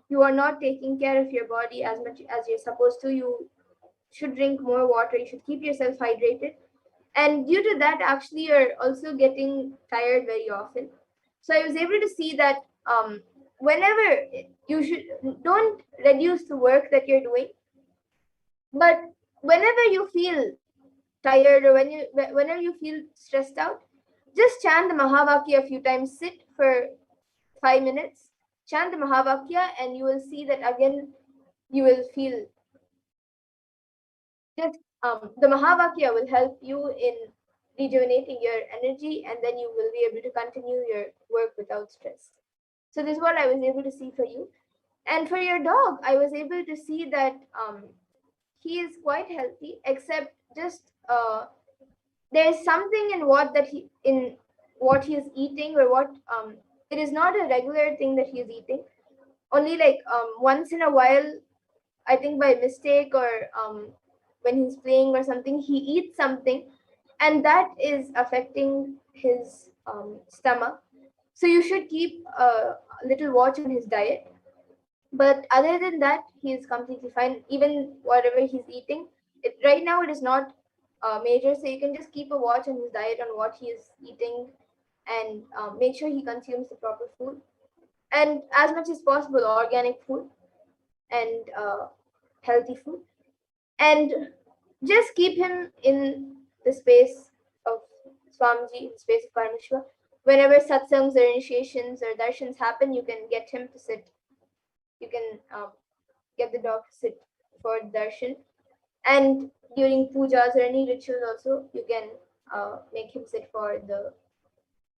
you are not taking care of your body as much as you're supposed to. You should drink more water, you should keep yourself hydrated, and due to that, actually you're also getting tired very often. So I was able to see that whenever you should don't reduce the work that you're doing, but whenever you feel tired or whenever you feel stressed out, just chant the Mahavakya a few times. Sit for 5 minutes, chant the Mahavakya, and you will see that again you will feel just the Mahavakya will help you in rejuvenating your energy, and then you will be able to continue your work without stress. So this is what I was able to see for you. And for your dog, I was able to see that he is quite healthy, except just there's something in what he is eating, or what it is not a regular thing that he is eating. Only like once in a while, I think by mistake, or when he's playing or something, he eats something, and that is affecting his stomach. So you should keep a little watch on his diet. But other than that, he is completely fine. Even whatever he's eating, right now it is not major, so you can just keep a watch on his diet, on what he is eating, and make sure he consumes the proper food, and as much as possible organic food, and healthy food, and just keep him in the space of Swamiji, the space of Paramashiva. Whenever satsangs or initiations or darshans happen, you can get him to sit. You can get the dog to sit for darshan. And during pujas or any rituals, also, you can make him sit for the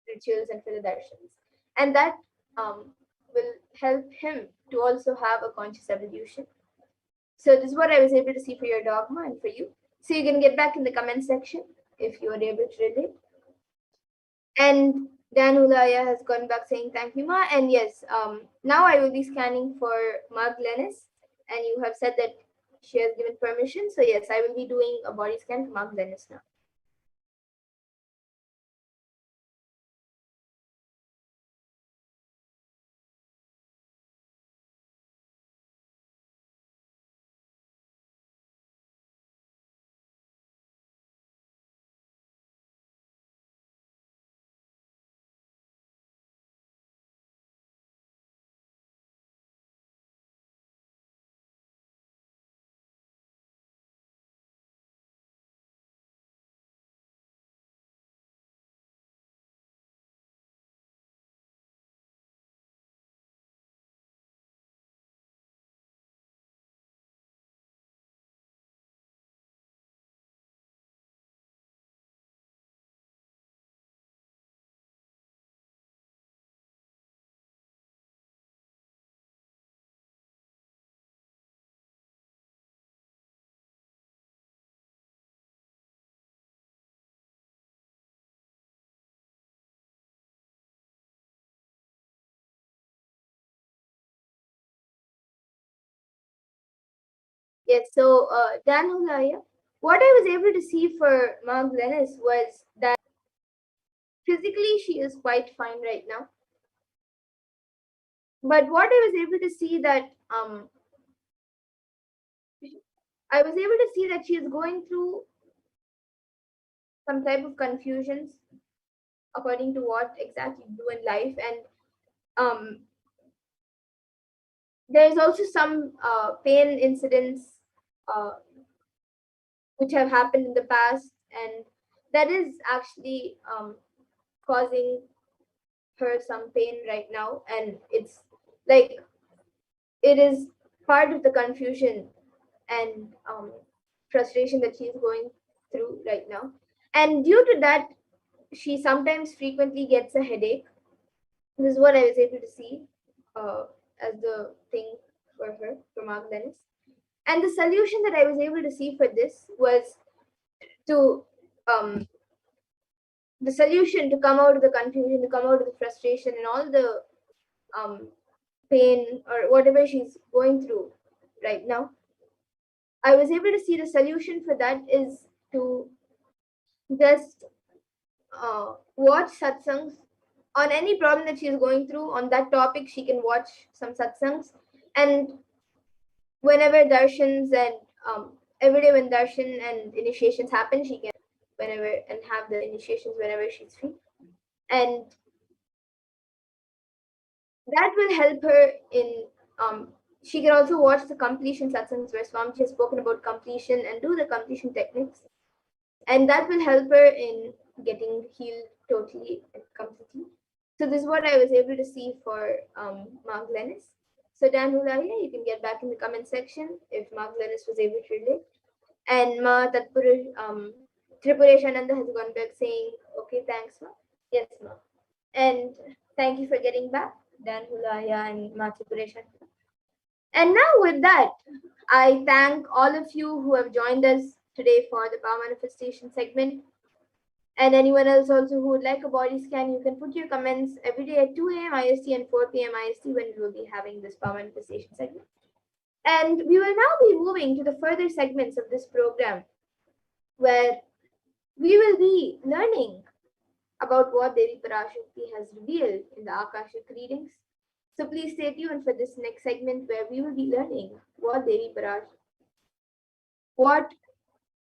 rituals and for the darshans. And that will help him to also have a conscious evolution. So this is what I was able to see for your dogma and for you. So you can get back in the comment section if you are able to relate. And Dan Ulaya has gone back saying thank you, Ma. And yes, now I will be scanning for Ma Glennis. And you have said that she has given permission. So yes, I will be doing a body scan for Ma Glennis now. Yes, so Dan Hulaya, what I was able to see for Ma Glennis was that physically she is quite fine right now. But what I was able to see that I was able to see that she is going through some type of confusions according to what exactly you do in life, and there is also some pain incidents uh, which have happened in the past, and that is actually causing her some pain right now, and it's like it is part of the confusion and frustration that she's going through right now, and due to that she sometimes frequently gets a headache. This is what I was able to see as the thing for her, for Mark Dennis. And the solution that I was able to see for this was to the solution to come out of the confusion, to come out of the frustration and all the pain or whatever she's going through right now. I was able to see the solution for that is to just watch satsangs on any problem that she's going through on that topic. She can watch some satsangs, and whenever darshans and every day when darshan and initiations happen, she can whenever and have the initiations whenever she's free, and that will help her in She can also watch the completion satsangs where Swamiji has spoken about completion and do the completion techniques. And that will help her in getting healed totally and completely. So this is what I was able to see for Mark Lennis. So Dan Hulaya, you can get back in the comment section if Mark Lennis was able to relate. And Ma Tripureshananda has gone back saying, okay, thanks, Ma. Yes, Ma. And thank you for getting back, Dan Hulaya and Ma Tripureshananda. And now with that, I thank all of you who have joined us today for the power manifestation segment. And anyone else also who would like a body scan, you can put your comments every day at 2 a.m. IST and 4 p.m. IST when we will be having this power manifestation segment. And we will now be moving to the further segments of this program where we will be learning about what Devi Parashakti has revealed in the Akashic readings. So please stay tuned for this next segment where we will be learning what Devi Parashakti,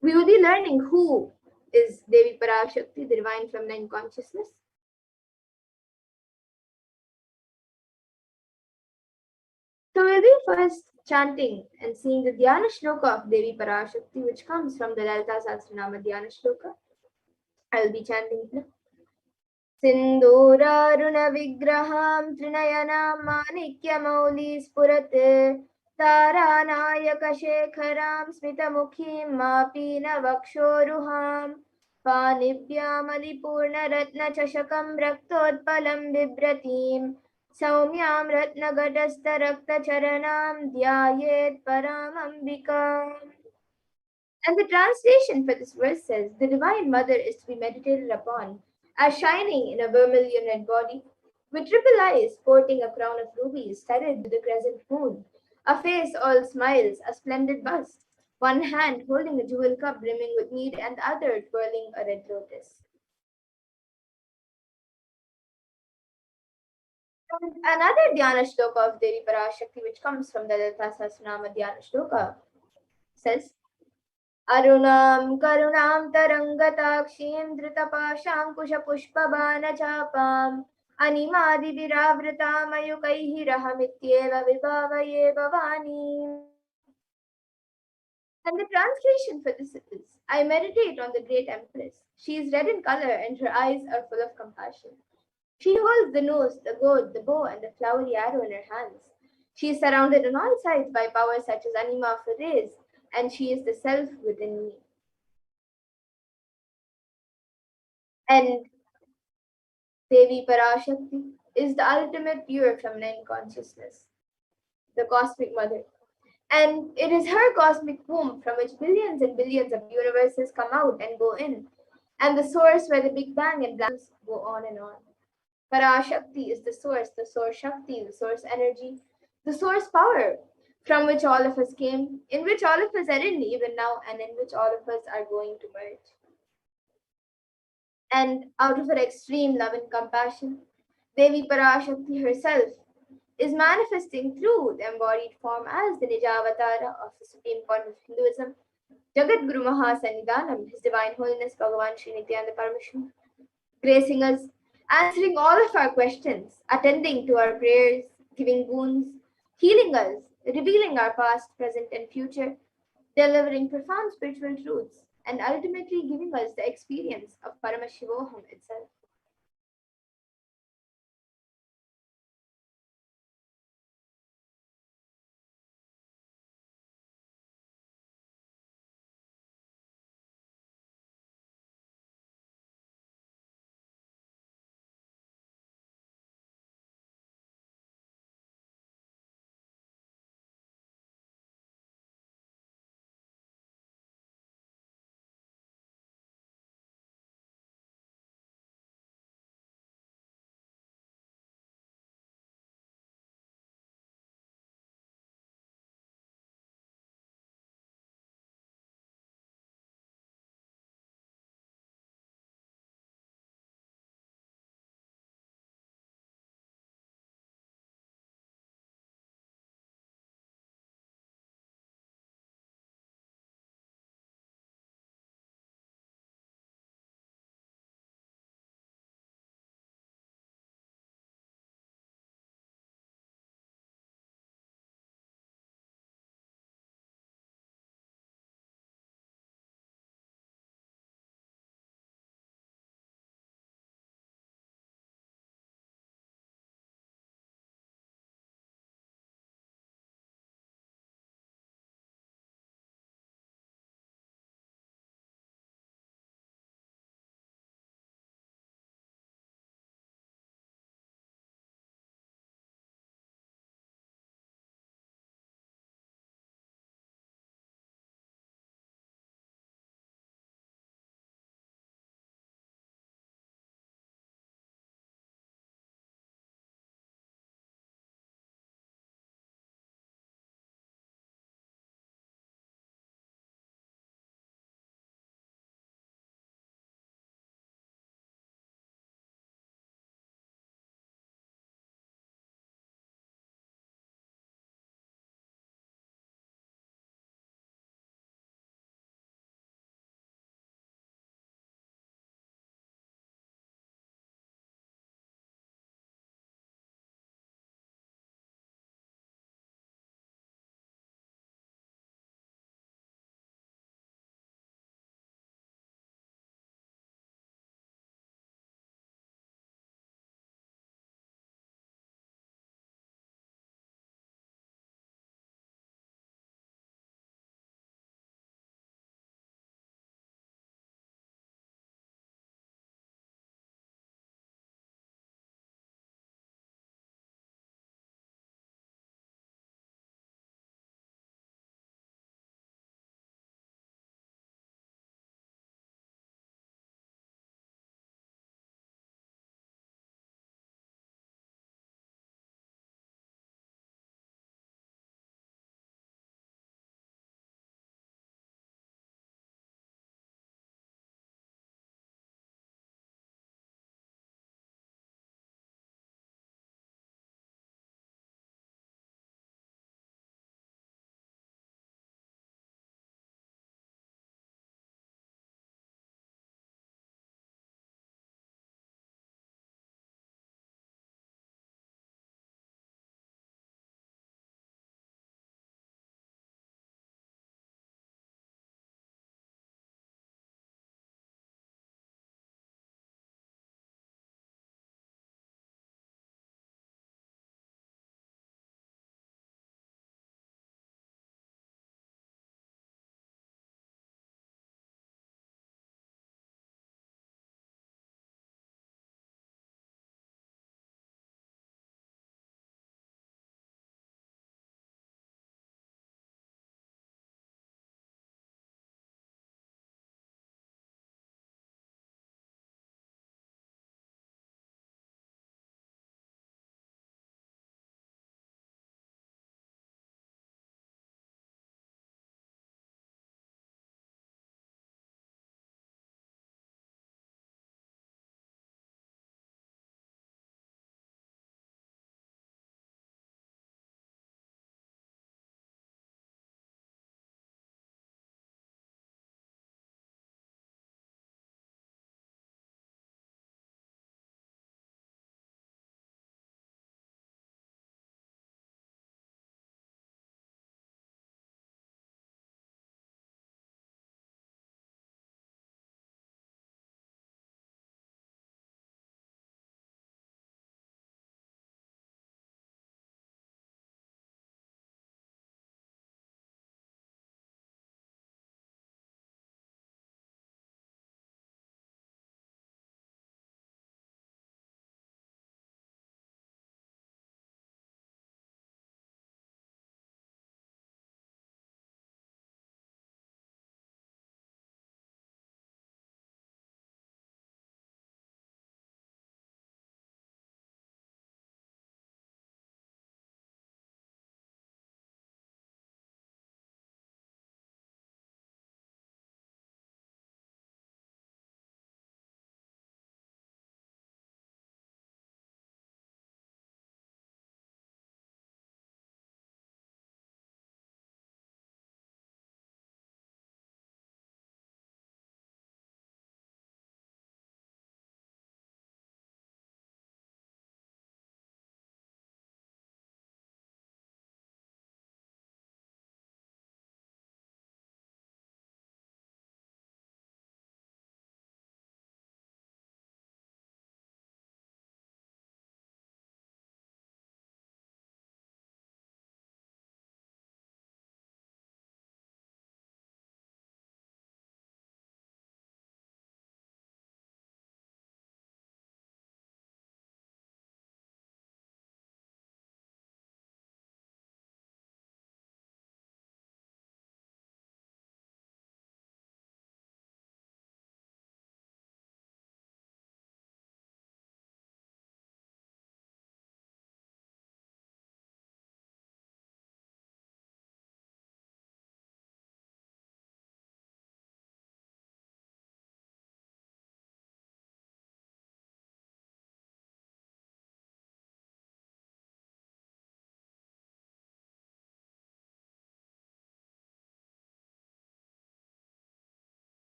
we will be learning who is Devi Parashakti, the divine feminine consciousness. So we'll be first chanting and seeing the Dhyana Shloka of Devi Parashakti, which comes from the Lalita Sahasranama Dhyana Shloka. I will be chanting it. सिन्दूरारुणविग्रहां त्रिनयनां माणिक्यमौलिस्फुरत् तारानायकशेखरां स्मितमुखीं मापीनवक्षोरुहां पाणिभ्यामलिपूर्णरत्नचषकं रक्तोत्पलं बिभ्रतीं सौम्यां रत्नघटस्थरक्तचरणां ध्यायेत् परामम्बिकाम्. And the translation for this verse says, the Divine Mother is to be meditated upon as shining in a vermilion red body, with triple eyes sporting a crown of rubies studded with the crescent moon, a face all smiles, a splendid bust, one hand holding a jewel cup brimming with mead and the other twirling a red lotus. And another Dhyana Shloka of Devi Parashakti, which comes from the Lalita Sahasranama Dhyana Shloka, says, अरुणां करुणां तरङ्गताक्षीं धृतपाशाङ्कुशपुष्पबाणचापाम् अनिमादिविरावृतामयुकैः विभावये भवानीम्. And the translation for this is, I meditate on the great Empress. She is red in color and her eyes are full of compassion. She holds the nose, the gourd, the bow, and the flowery arrow in her hands. She is surrounded on all sides by powers such as Anima for rays, and she is the self within me. And Devi Parashakti is the ultimate pure feminine consciousness, the cosmic mother. And it is her cosmic womb from which billions and billions of universes come out and go in, and the source where the Big Bang and black holes go on and on. Parashakti is the source Shakti, the source energy, the source power from which all of us came, in which all of us are in even now, and in which all of us are going to merge. And out of her extreme love and compassion, Devi Parashakti herself is manifesting through the embodied form as the Nijavatara of the Supreme Point of Hinduism, Jagat Guru Mahasannidhanam, His Divine Holiness Bhagavan Sri Nithyananda Paramashivam, gracing us, answering all of our questions, attending to our prayers, giving boons, healing us, revealing our past, present, and future, delivering profound spiritual truths, and ultimately giving us the experience of Paramashivoham itself.